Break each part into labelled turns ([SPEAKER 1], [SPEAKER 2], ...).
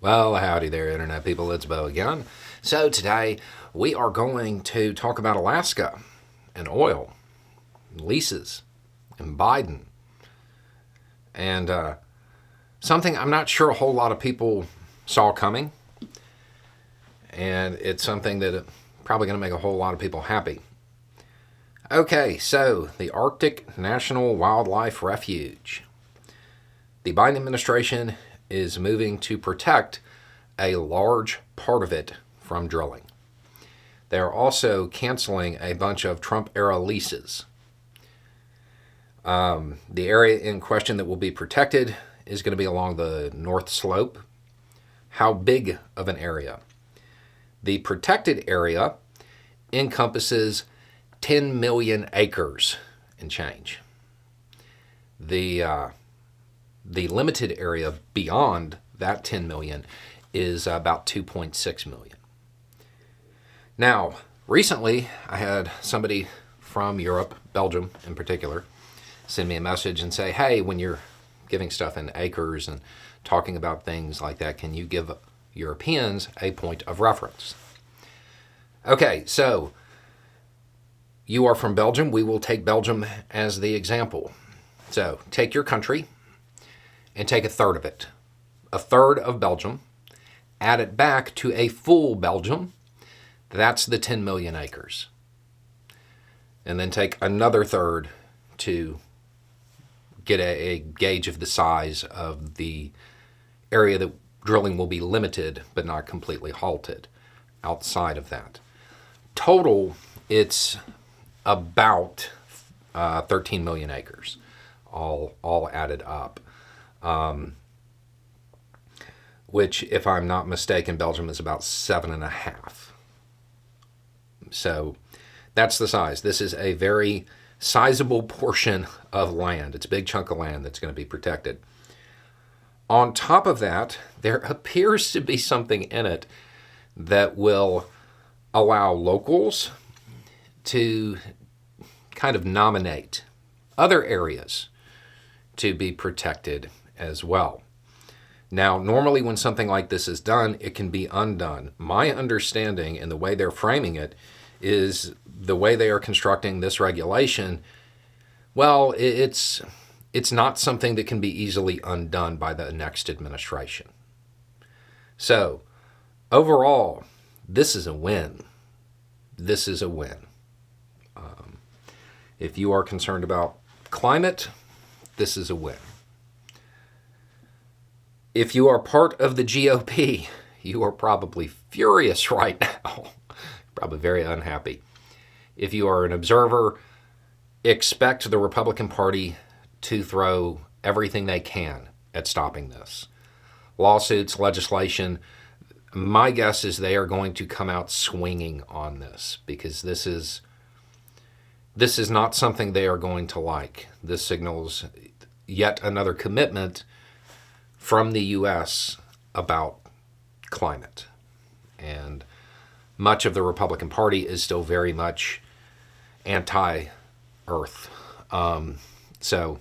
[SPEAKER 1] Well, howdy there, Internet people. It's Bo again. So, today we are going to talk about Alaska and oil, and leases, and Biden, and something I'm not sure a whole lot of people saw coming, and it's something that probably going to make a whole lot of people happy. Okay, so the Arctic National Wildlife Refuge. The Biden administration is moving to protect a large part of it from drilling. They are also canceling a bunch of Trump-era leases. The area in question that will be protected is going to be along the North Slope. How big of an area? The protected area encompasses 10 million acres and change. The limited area beyond that 10 million is about 2.6 million. Now, recently I had somebody from Europe, Belgium in particular, send me a message and say, hey, when you're giving stuff in acres and talking about things like that, can you give Europeans a point of reference? Okay, so you are from Belgium. We will take Belgium as the example. So take your country and take a third of it. A third of Belgium, add it back to a full Belgium, that's the 10 million acres. And then take another third to get a gauge of the size of the area that drilling will be limited but not completely halted outside of that. Total, it's about 13 million acres, all added up. Which, if I'm not mistaken, Belgium is about 7.5. So that's the size. This is a very sizable portion of land. It's a big chunk of land that's going to be protected. On top of that, there appears to be something in it that will allow locals to kind of nominate other areas to be protected as well. Now, normally when something like this is done, it can be undone. My understanding and the way they're framing it is the way they are constructing this regulation, well, it's not something that can be easily undone by the next administration. So, overall, this is a win. This is a win. If you are concerned about climate, this is a win. If you are part of the GOP, you are probably furious right now, probably very unhappy. If you are an observer, expect the Republican Party to throw everything they can at stopping this. Lawsuits, legislation, my guess is they are going to come out swinging on this because this is not something they are going to like. This signals yet another commitment from the U.S. about climate. And much of the Republican Party is still very much anti-Earth. So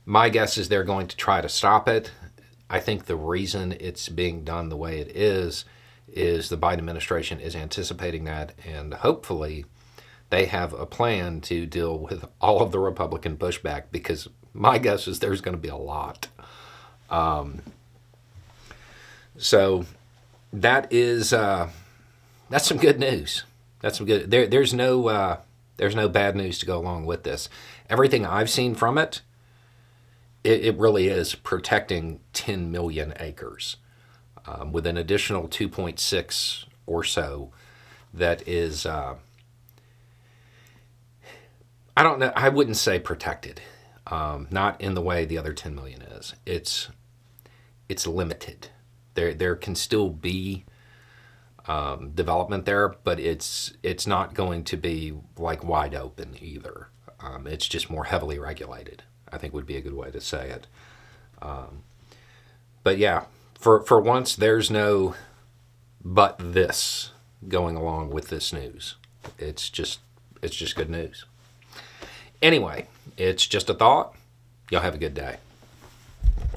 [SPEAKER 1] my guess is they're going to try to stop it. I think the reason it's being done the way it is the Biden administration is anticipating that, and hopefully they have a plan to deal with all of the Republican pushback, because my guess is there's going to be a lot. So that is that's some good news. That's some good. There's no bad news to go along with this. Everything I've seen from it, it really is protecting 10 million acres with an additional 2.6 or so that is. I don't know. I wouldn't say protected. Not in the way the other 10 million is. It's limited. There can still be development there, but it's not going to be like wide open either. It's just more heavily regulated, I think would be a good way to say it. But yeah, for once, there's no but this going along with this news. It's just good news. Anyway, it's just a thought. Y'all have a good day.